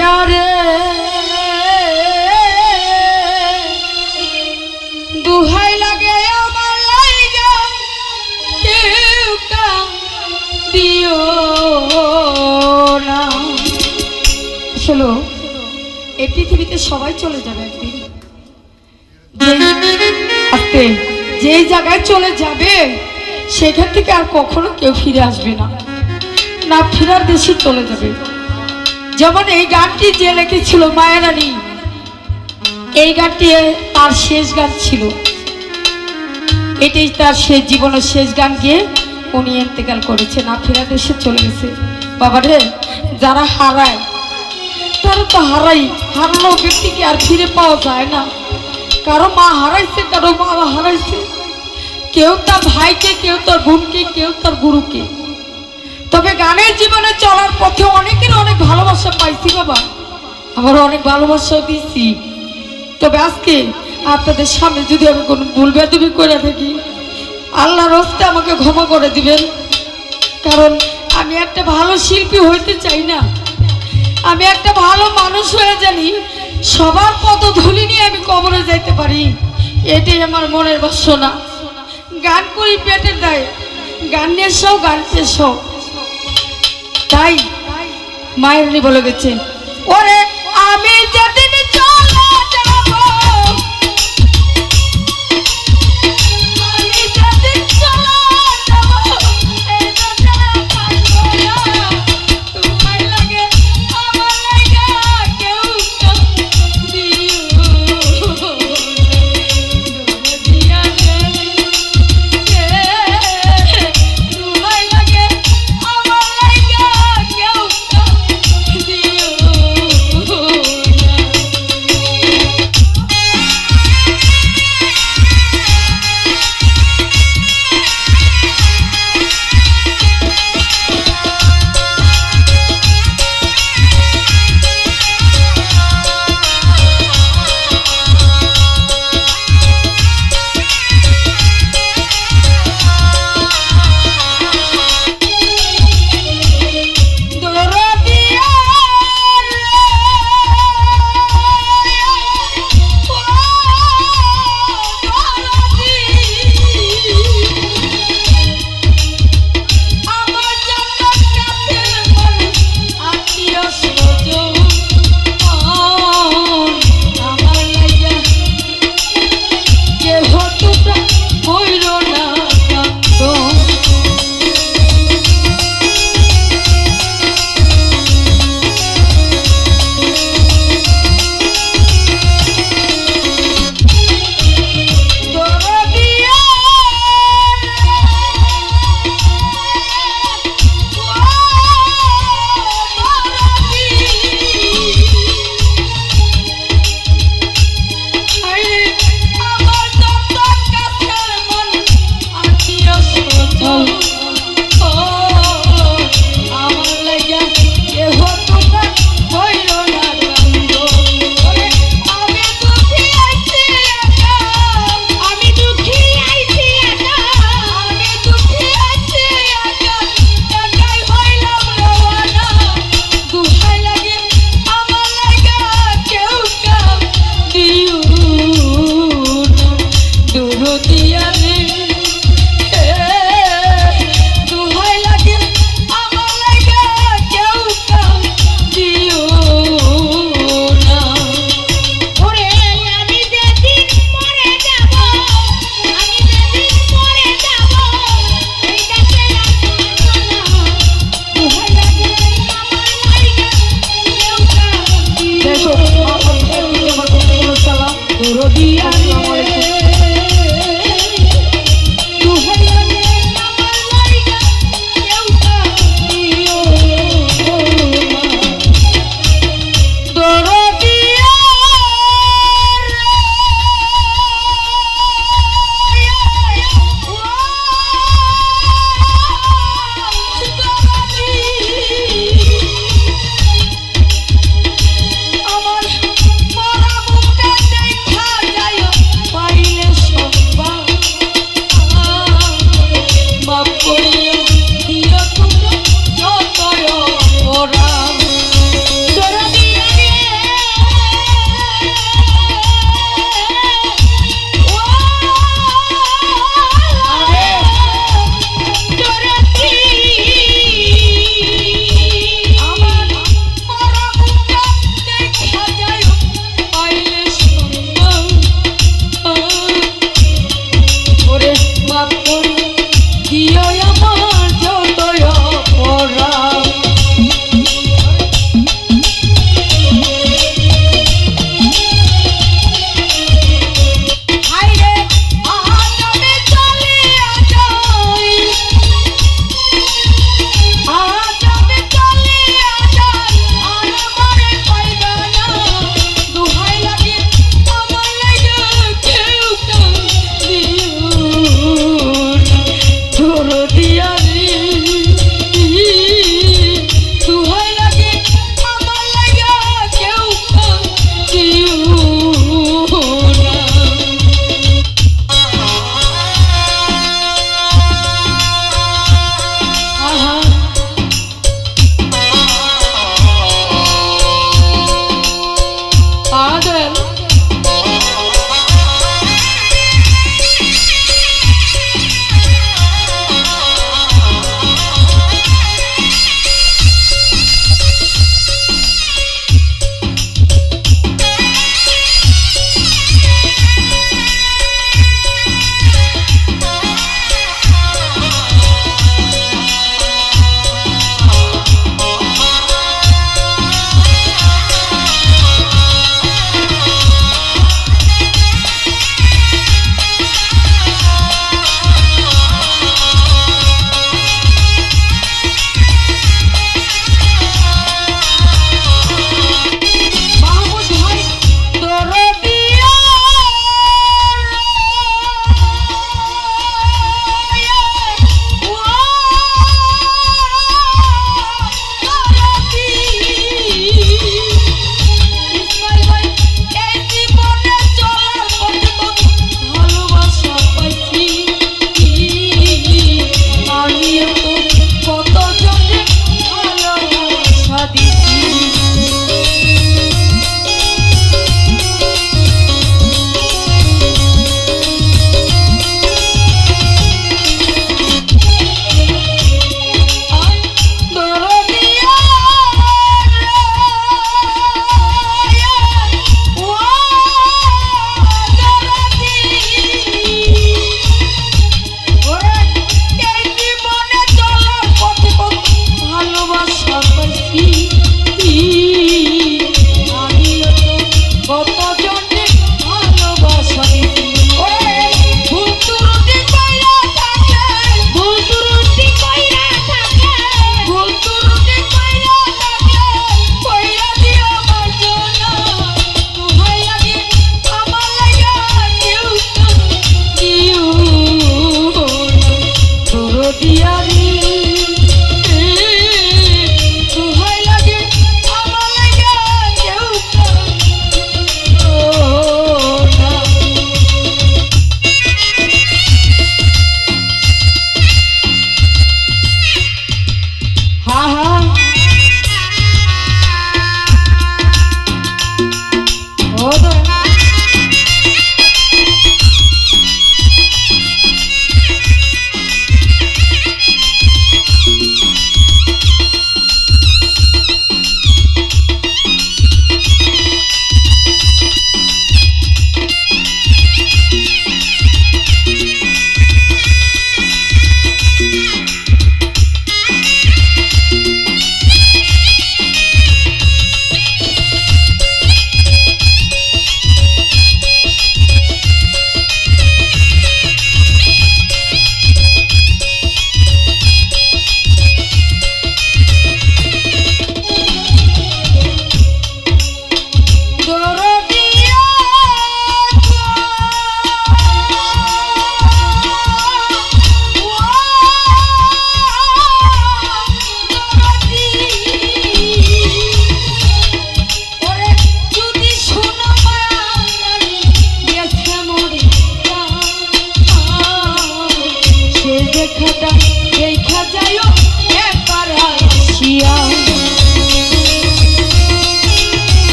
পিয়ারে দুহাই লাগে আমার লাইগা কেউ কাম দিও না। আসলে এই পৃথিবীতে সবাই চলে যাবে একদিন, আস্তে যেই জায়গায় চলে যাবে সেখান থেকে আর কখনো কেউ ফিরে আসবে না, না ফেরার দেশে চলে যাবে। যেমন এই গানটি যে লিখেছিল মায়ারানী, এই গানটি তার শেষ গান ছিল, এটাই তার শেষ জীবনের শেষ গান গিয়ে উনি ইন্তেকাল করেছে, না ফেরার দেশে চলে গেছে। বাবারে যারা হারায় তারা তো হারানো ব্যক্তিকে আর ফিরে পাওয়া যায় না। কারো মা হারাইছে, কারো বাবা হারাইছে, কেউ তার ভাইকে, কেউ তার বোনকে, কেউ তার গুরুকে। তবে গানের জীবনে চলার পথে অনেকের অনেক ভালোবাসা পাইছি বাবা, আবার অনেক ভালোবাসাও দিচ্ছি। তবে আজকে আপনাদের সামনে যদি আমি কোনো ভুল বেদবি করে থাকি, আল্লাহর হস্তে আমাকে ক্ষমা করে দিবেন। কারণ আমি একটা ভালো শিল্পী হইতে চাই না, আমি একটা ভালো মানুষ হয়ে জানি সবার পদধূলি নিয়ে আমি কবরে যাইতে পারি, এটাই আমার মনের বাসনা। গান করি পেটের দায়, গান নিয়ে সব গান পেশো, তাই মায়ের বলে গেছে, ওরে আমি যেদিন চলে যাব, আমি যেদিন চলে যাব, এই জন্য থাকবো না, তোমায় লাগে আমার লাগা কেউ দিও দিয়া তোমায় লাগে আমার লাগা কেউ দিও।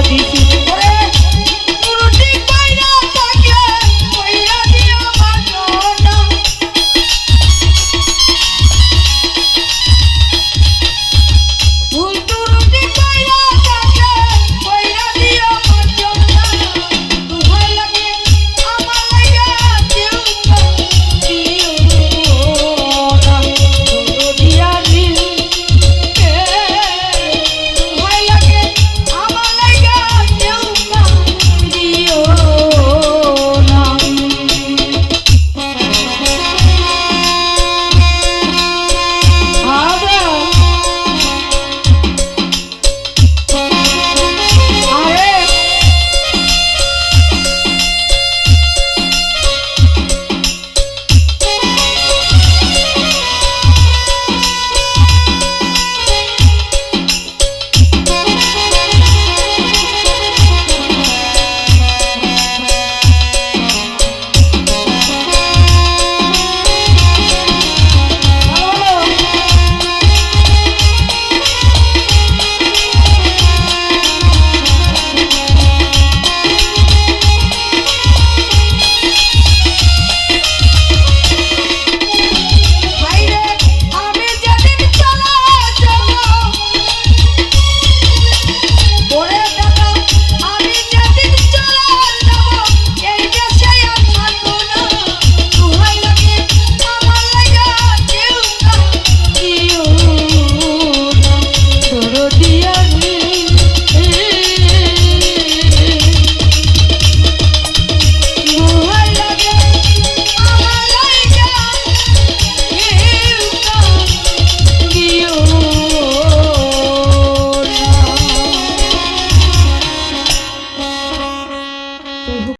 দিছি ওরে রুটি কইরা থাকে কইরা দিও বাজনা ভুল রুটি কইরা থাকে কইরা দিও বাজনা দুহাই লাগে আমার লাগা কেউ দিও না দিয়া দিল দুহাই লাগে আমার লাগা কেউ দিও না আরে